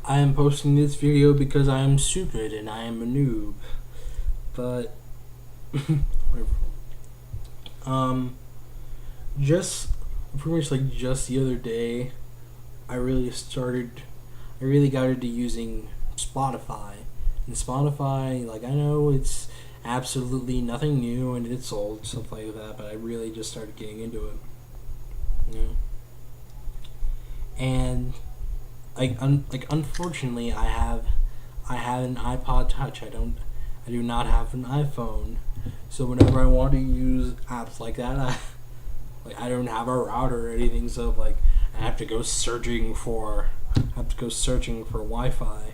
I am posting this video because I am stupid and I am a noob. But whatever. Um, just pretty much like just the other day, I really started. I really got into using Spotify. And Spotify, like I know it's absolutely nothing new and it's old stuff like that, but I really just started getting into it. You know, and unfortunately I have an iPod Touch. I do not have an iPhone. So whenever I want to use apps like that, I don't have a router or anything. So like I have to go searching for Wi-Fi.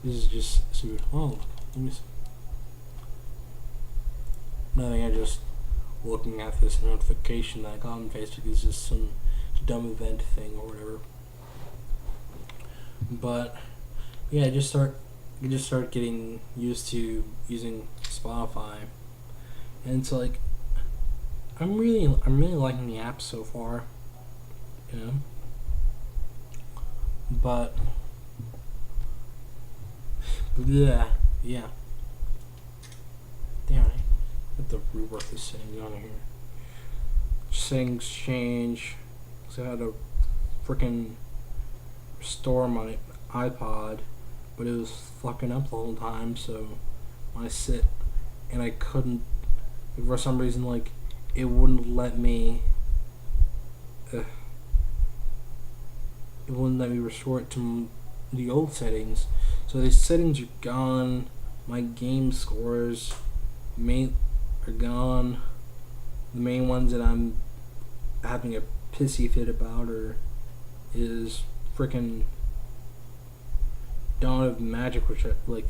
This is just stupid. Oh, let me see. Nothing. I just looking at this notification that I got on Facebook is just some dumb event thing or whatever. But yeah, I just start getting used to using Spotify, and it's like I'm really liking the app so far, you know. But yeah. Damn, I have to rework this setting on here. Settings change. So I had to freaking restore my iPod, but it was fucking up the whole time. So when I sit and I couldn't, for some reason, like it wouldn't let me. Uh, it wouldn't let me restore it to the old settings. So these settings are gone. My game scores are gone. The main ones that I'm having a pissy fit about is freaking Dawn of Magic, which I like.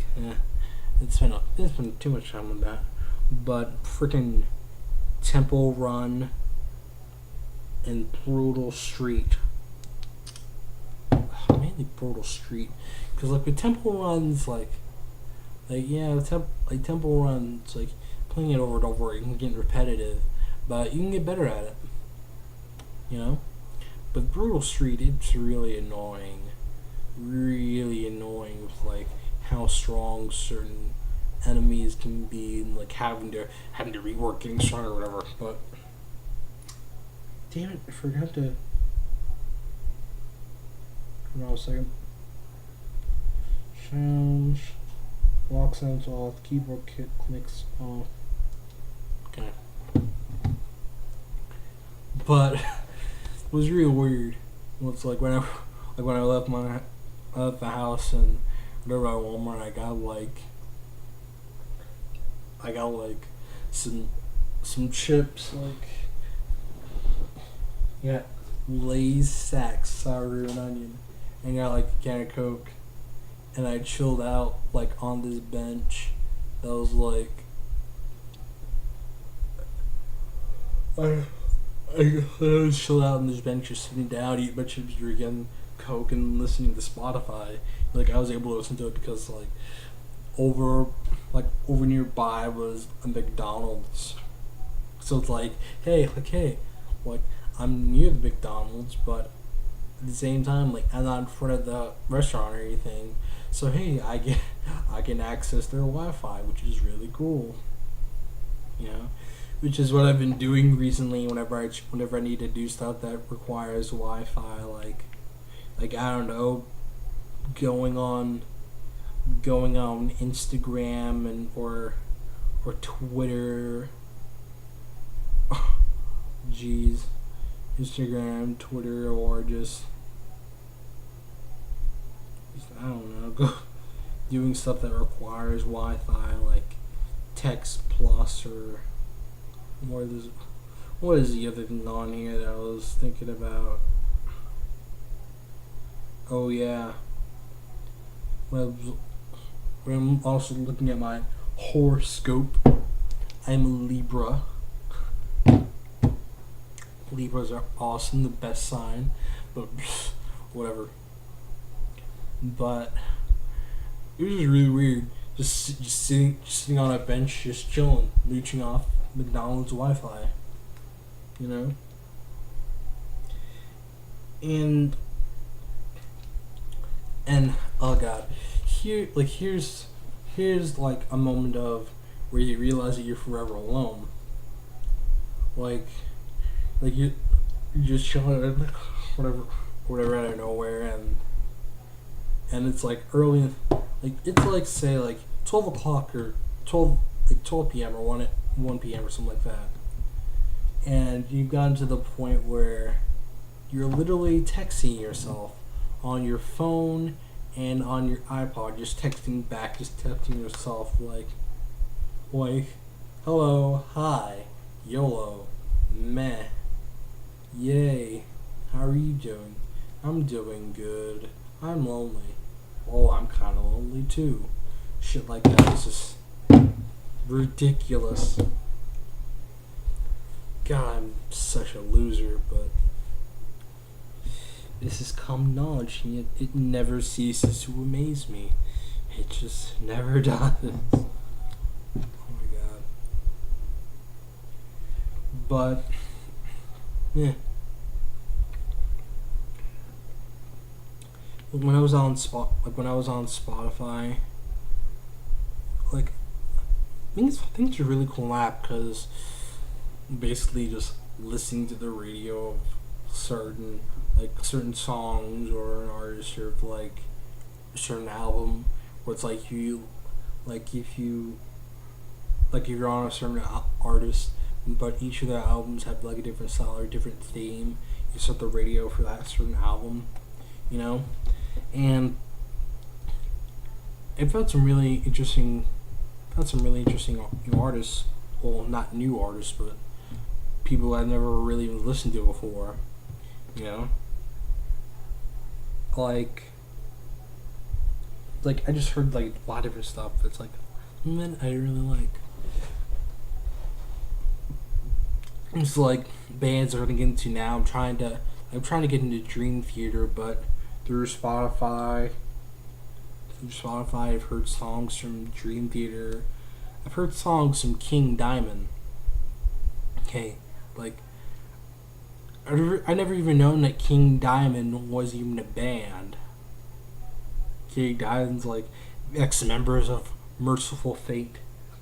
It's been too much time on that. But freaking Temple Run and Brutal Street. Mainly Brutal Street, because like with Temple Runs, Temple Runs, like playing it over and over, it can get repetitive, but you can get better at it, you know. But Brutal Street, it's really annoying with like how strong certain enemies can be, and like having to rework getting stronger or whatever. But damn it, I forgot to. Hold on a second. Sounds. Lock sounds off. Keyboard clicks off. Okay. But it was real weird. It's like when I left the house and whatever at Walmart, I got like some chips, like yeah, Lay's Sacks, sour and onion, and got like a can of Coke, and I chilled out like on this bench that was like I was chilled out on this bench just sitting down, eating my chips, drinking Coke, and listening to Spotify. Like I was able to listen to it because over over nearby was a McDonald's, so it's like hey, like I'm near the McDonald's, but at the same time, like I'm not in front of the restaurant or anything. So hey, I can access their Wi-Fi, which is really cool. You know, which is what I've been doing recently. Whenever I need to do stuff that requires Wi-Fi, like I don't know, going on Instagram and or Twitter. Jeez, Instagram, Twitter, or just I don't know, go doing stuff that requires Wi-Fi, like Text Plus or what is the other thing on here that I was thinking about? Oh yeah, well, I'm also looking at my horoscope. I'm a Libra. Libras are awesome, the best sign, but whatever. But it was just really weird, just sitting on a bench, just chilling, mooching off McDonald's Wi-Fi, you know. And And oh god, here's like a moment of where you realize that you're forever alone. Like like you're just chilling whatever whatever out of nowhere, and it's like early, like it's like say like 12 o'clock or 12 p.m. or 1 p.m. or something like that, and you've gotten to the point where you're literally texting yourself on your phone and on your iPod, just texting back, just texting yourself like, hello, hi, YOLO, meh, yay, how are you doing? I'm doing good. I'm lonely. Oh, I'm kind of lonely too. Shit like that is just ridiculous. God, I'm such a loser, but this is common knowledge, and yet it never ceases to amaze me. It just never does. Oh my god. But, yeah. When I was on Spotify, like I think it's a really cool app because basically just listening to the radio of certain songs or an artist or like a certain album where it's like you like if you're on a certain artist, but each of their albums have like a different style or a different theme. You set the radio for that certain album, you know, and I found some really interesting new artists. Well, not new artists, but people I've never really even listened to before. You know, like I just heard like a lot of different stuff. That's like, man, I really like. It's like bands I'm getting into now. I'm trying to get into Dream Theater, but through Spotify. I've heard songs from Dream Theater. I've heard songs from King Diamond. Okay, like I never even known that King Diamond was even a band. King Diamond's like ex-members of Merciful Fate.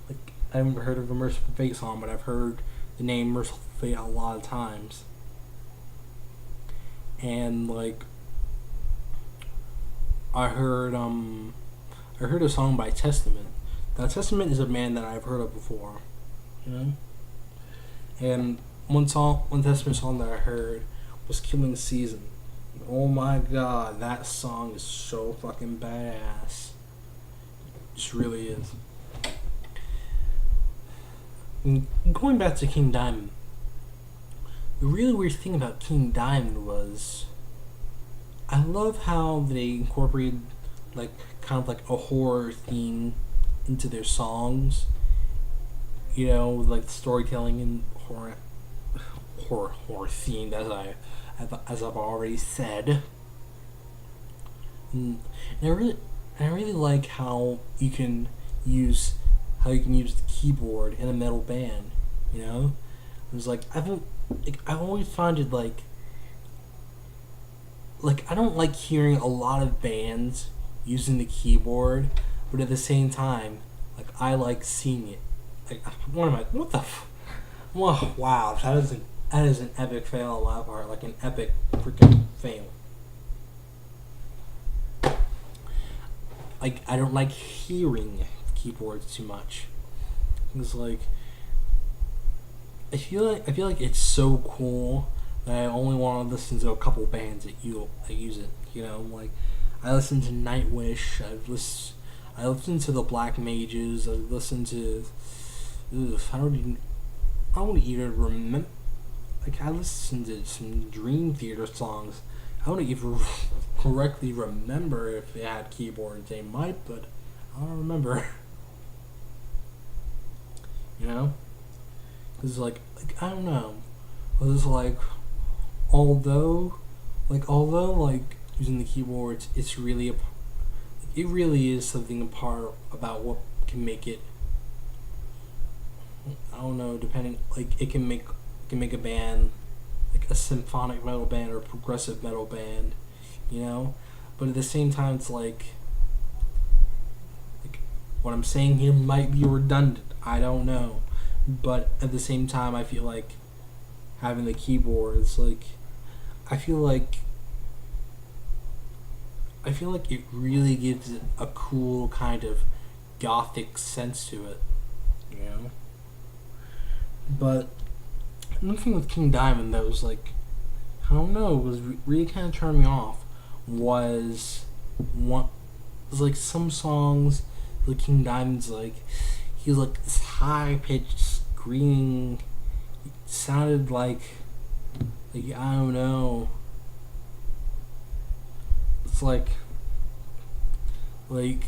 Like I haven't heard of a Merciful Fate song, but I've heard the name Merciful Fate a lot of times. And like I heard a song by Testament. Now Testament is a band that I've heard of before, you know. And one Testament song that I heard was "Killing Season." Oh my god, that song is so fucking badass. It just really is. And going back to King Diamond, the really weird thing about King Diamond was I love how they incorporated like kind of like a horror theme into their songs. You know, like the storytelling and horror themed as I've already said. And I really like how you can use the keyboard in a metal band. You know, it was like I always find it like I don't like hearing a lot of bands using the keyboard, but at the same time, like I like seeing it. Like what the whoa, wow, that is an epic fail on my part, like an epic freaking fail. Like I don't like hearing keyboards too much. It's like I feel like it's so cool that I only want to listen to a couple bands that use it. You know, like I listen to Nightwish. I listen to the Black Mages. I listen to. I don't even remember. Like I listened to some Dream Theater songs. I don't even correctly remember if they had keyboards. They might, but I don't remember. You know, because like I don't know. It was like although using the keyboards, it really is something apart about what can make it. I don't know. Depending, like it can make a band like a symphonic metal band or a progressive metal band, you know. but at the same time, it's like what I'm saying here might be redundant. I don't know, but at the same time, I feel like having the keyboard, it's like I feel like I feel like it really gives it a cool kind of gothic sense to it, you know. But another thing with King Diamond that was like, I don't know, was really kind of turned me off was one was like some songs like King Diamond's like he was like this high pitched screaming, sounded like I don't know, it's like I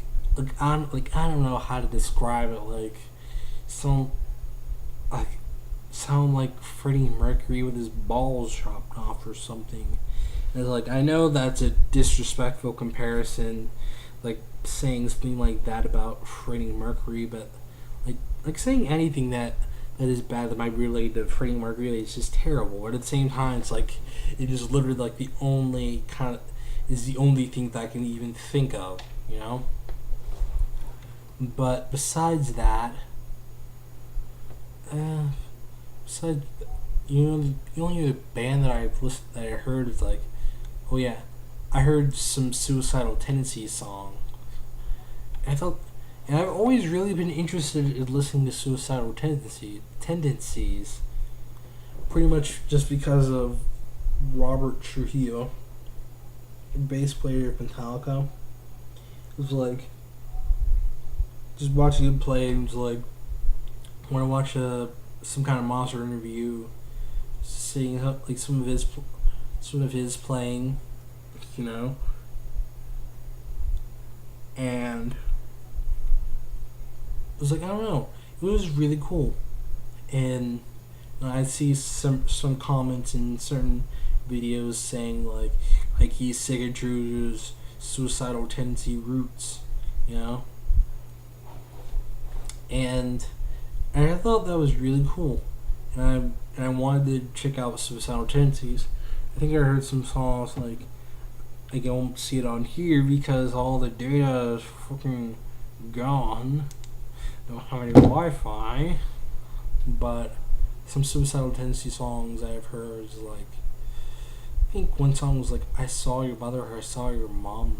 don't know how to describe it, like some like sound like Freddie Mercury with his balls chopped off or something. And it's like I know that's a disrespectful comparison, like saying something like that about Freddie Mercury, but like saying anything that is bad that might be related to Freddie Mercury is just terrible. But at the same time, it's like it is literally like the only kind of is the only thing that I can even think of, you know. But besides that, besides the only other band that that I heard is like, oh yeah, I heard some Suicidal Tendencies song. I thought, and I've always really been interested in listening to Suicidal Tendencies, pretty much just because of Robert Trujillo, bass player of Metallica. It was like just watching him play, and it was like when I watch some kind of monster interview, seeing like some of his playing, you know, and it was like I don't know, it was really cool, and I see some comments in certain videos saying like he's sick of Drew's suicidal tendency roots, you know, and I thought that was really cool, and I wanted to check out Suicidal Tendencies. I think I heard some songs like I don't see it on here because all the data is fucking gone. Don't have any Wi-Fi, but some Suicidal Tendency songs I've heard is like I think one song was like I saw your mother or I saw your mom,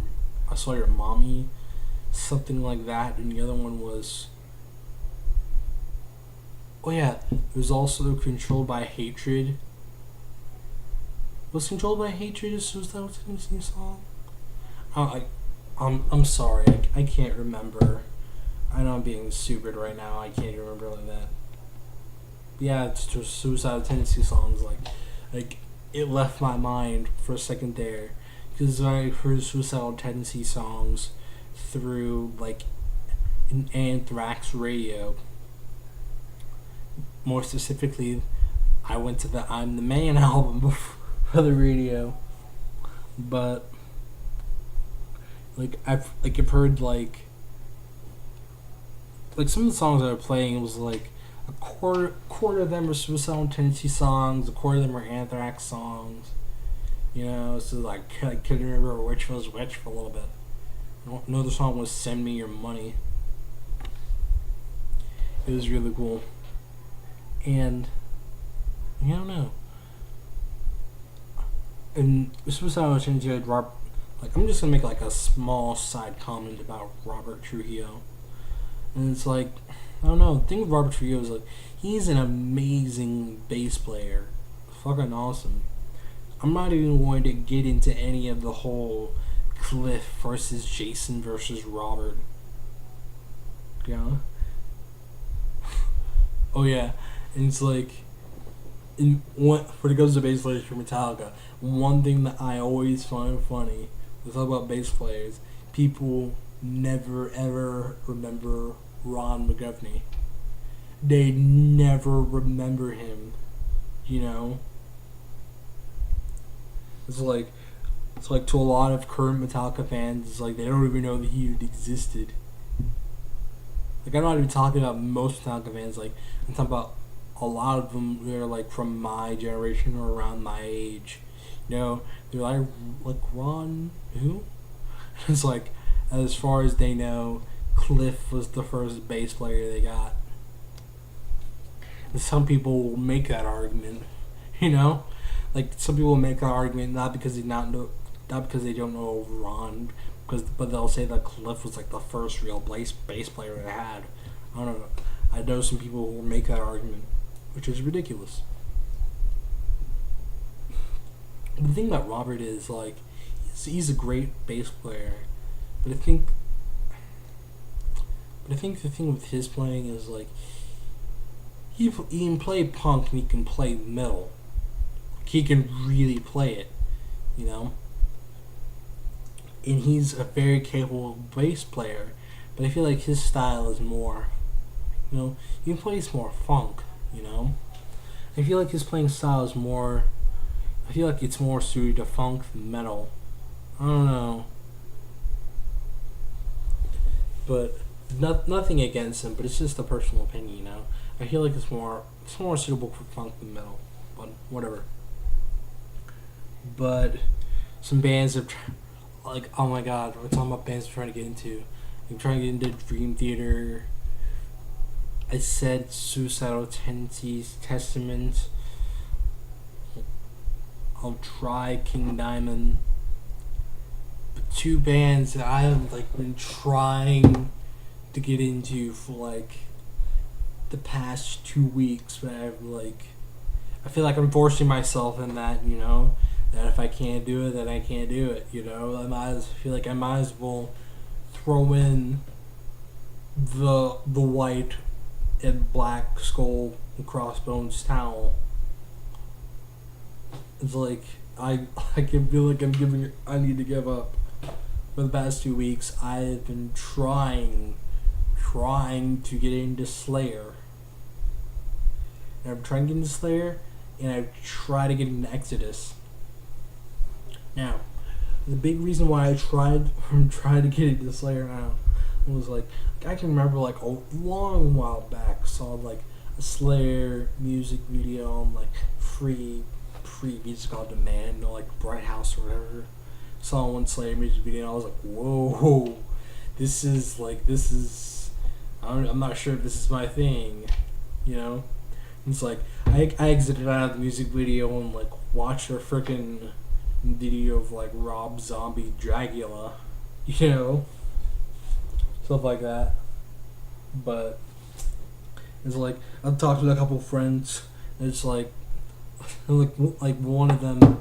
I saw your mommy, something like that, and the other one was oh yeah, it was also Controlled by Hatred. Was Controlled by Hatred a Suicidal Tendency song? I'm sorry, I can't remember. I know I'm being stupid right now. I can't even remember like that. But yeah, it's just Suicidal Tendency songs. Like it left my mind for a second there because I heard Suicidal Tendency songs through like an Anthrax radio. More specifically, I went to the I'm the Man album for the radio, but I've heard like some of the songs that are playing was like a quarter of them are Suicidal Tendency songs, a quarter of them are Anthrax songs, you know. So like I couldn't remember which was which for a little bit. Another song was "Send Me Your Money." It was really cool, and I don't know. And Suicidal Tendency had I'm just gonna make like a small side comment about Robert Trujillo. And it's like, I don't know, the thing with Robert Trujillo is like, he's an amazing bass player. Fucking awesome. I'm not even going to get into any of the whole Cliff versus Jason versus Robert. Yeah? Oh yeah. And it's like, when it comes to bass players for Metallica, one thing that I always find funny, we talk about bass players, people never ever remember Ron McGovney. They never remember him, you know. It's like to a lot of current Metallica fans, it's like they don't even know that he existed. Like I'm not even talking about most Metallica fans. Like I'm talking about a lot of them. They're like from my generation or around my age. You know, they're like Ron who? It's like, as far as they know, Cliff was the first bass player they got. And some people will make that argument, you know, like some people will make that argument not because not because they don't know Ron, but they'll say that Cliff was like the first real bass player they had. I don't know. I know some people who will make that argument, which is ridiculous. The thing about Robert is like he's a great bass player, but I think the thing with his playing is like he can play punk and he can play metal. He can really play it, you know. And he's a very capable bass player, but I feel like his style is more, you know, he plays more funk, you know. I feel like his playing style is more. I feel like it's more suited to funk than metal. I don't know. But nothing against him, but it's just a personal opinion, you know. I feel like it's more suitable for funk than metal, but whatever. But some bands have like, oh my god, we're talking about bands I'm trying to get into. I'm trying to get into Dream Theater. I said Suicidal Tendencies, Testament. I'll try King Diamond. But two bands that I have like been trying to get into for like the past 2 weeks, but I feel like I'm forcing myself in that, you know, that if I can't do it, then I can't do it, you know. I feel like I might as well throw in the white and black skull and crossbones towel. It's like I can feel like I need to give up. For the past 2 weeks, I have been trying to get into Slayer. And I'm trying to get into Slayer, and I've tried to get into Exodus. Now, the big reason why I'm trying to get into Slayer now was like I can remember like a long while back saw like a Slayer music video on like free music on demand, or like Bright House or whatever. Saw one Slayer music video and I was like, whoa, this is I'm not sure if this is my thing, you know. It's like I exited out of the music video and like watched a freaking video of like Rob Zombie Dragula, you know, stuff like that. But it's like I've talked with a couple friends and it's like one of them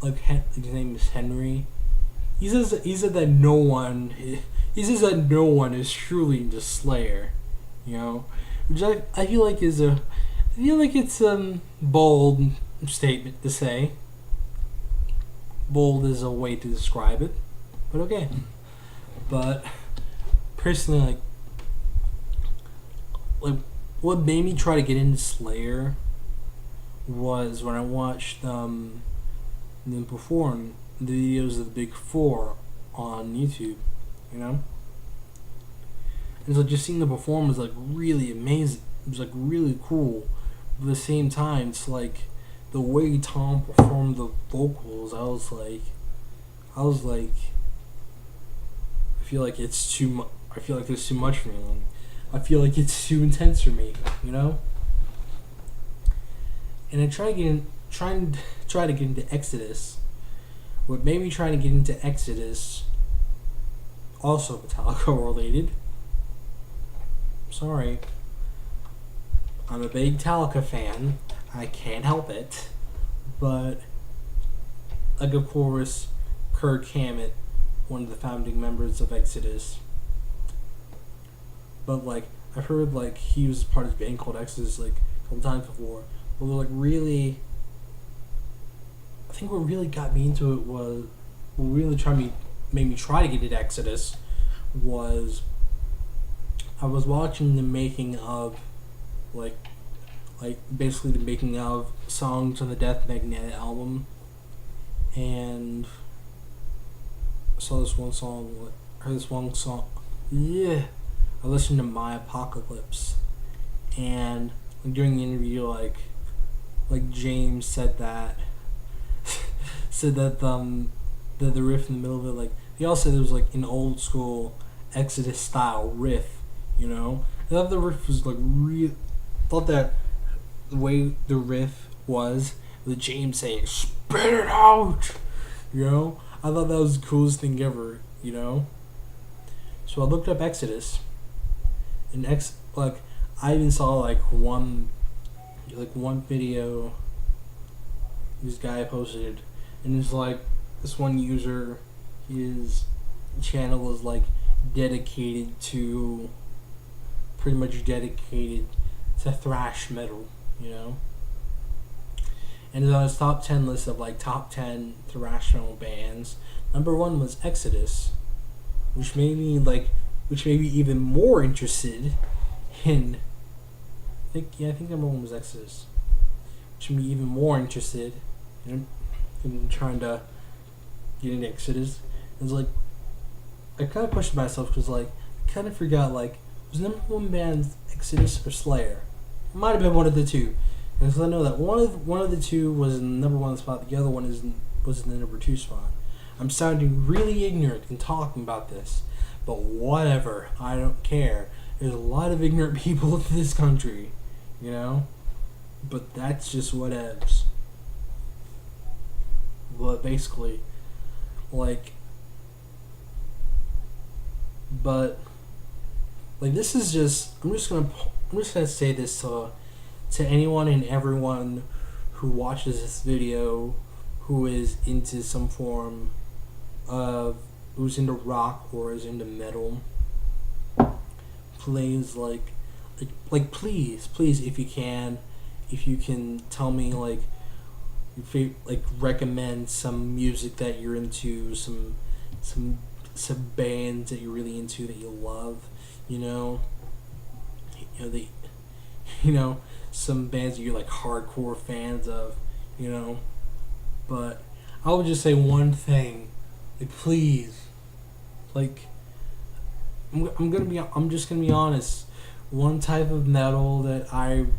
like his name is Henry. He says that no one is truly into Slayer, you know, which I feel like it's a bold statement to say. Bold is a way to describe it, but okay. But personally, like what made me try to get into Slayer was when I watched them perform the videos of the Big Four on YouTube, you know. And so just seeing them perform was like really amazing. It was like really cool. But at the same time, it's like the way Tom performed the vocals. I was like, I feel like it's too much. I feel like there's too much for me. I feel like it's too intense for me, you know. And I try to get into Exodus. What made me try to get into Exodus, also Metallica related. Sorry. I'm a big Metallica fan. I can't help it. But, like, of course, Kirk Hammett, one of the founding members of Exodus. But, like, I've heard, like, he was part of this band called Exodus, like, a couple times before. But, like, really, I think what really got me into it was, made me try to get into Exodus was I was watching the making of, like basically the making of songs on the Death Magnetic album, and I saw this one song, I listened to My Apocalypse, and during the interview, like James said that said that the riff in the middle of it, like they all said it was like an old school Exodus style riff, you know. I thought the riff was like real. Thought that the way the riff was, with James saying "spit it out," you know. I thought that was the coolest thing ever, you know. So I looked up Exodus, and I even saw like one video this guy posted, and it's like this one user, his channel is like dedicated to, pretty much dedicated to thrash metal, you know. And on his top 10 list of like top 10 thrash metal bands, number one was Exodus, which made me even more interested in. I think number one was Exodus, which made me even more interested in trying to get into Exodus. It was like I kind of questioned myself because like I kind of forgot, like, was number one band Exodus or Slayer? It might have been one of the two. And so I know that one of the two was in the number one spot. The other one was in the number two spot. I'm sounding really ignorant in talking about this, but whatever. I don't care. There's a lot of ignorant people in this country, you know. But that's just whatevs. But basically, like, but like this is just. I'm just gonna say this to anyone and everyone who watches this video, who is into some form of, who's into rock or is into metal. Please, please, if you can tell me recommend some music that you're into, some bands that you're really into that you love, some bands that you're like hardcore fans of, but I would just say one thing, please, I'm just gonna be honest. One type of metal that I'm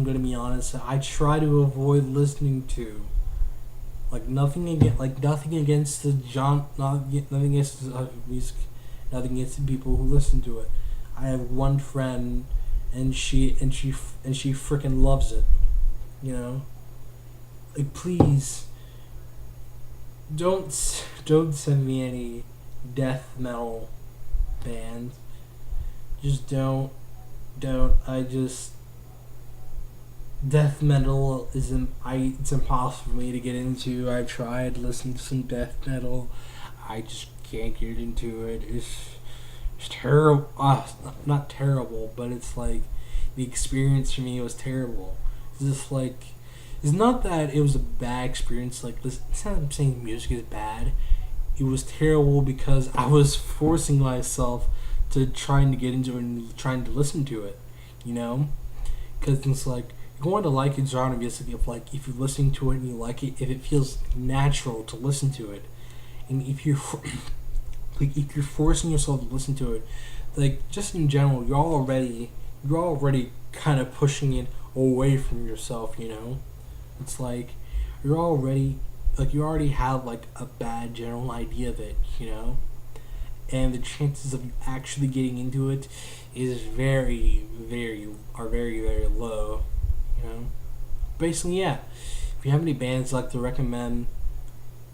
gonna be honest, I try to avoid listening to. Nothing against the nothing against the music, nothing against the people who listen to it. I have one friend, and she freaking loves it. Please, don't send me any death metal bands. Just don't. Death metal it's impossible for me to get into. I've tried listening to some death metal. I just can't get into it. It's terrible. Not terrible, but it's like the experience for me was terrible. It's just it's not that it was a bad experience. It's not that I'm saying music is bad. It was terrible because I was forcing myself to trying to get into it and trying to listen to it. Because it's you're going to like a genre of music if you're listening to it and you like it, if it feels natural to listen to it, and if you're if you're forcing yourself to listen to it, just in general, you're already kind of pushing it away from yourself. It's you're already you already have a bad general idea of it, and the chances of you actually getting into it is very, very low. Basically, yeah. If you have any bands to recommend,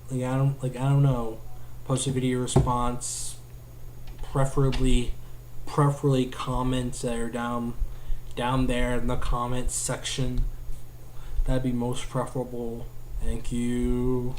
I don't know, post a video response, preferably comments that are down there in the comments section. That'd be most preferable. Thank you.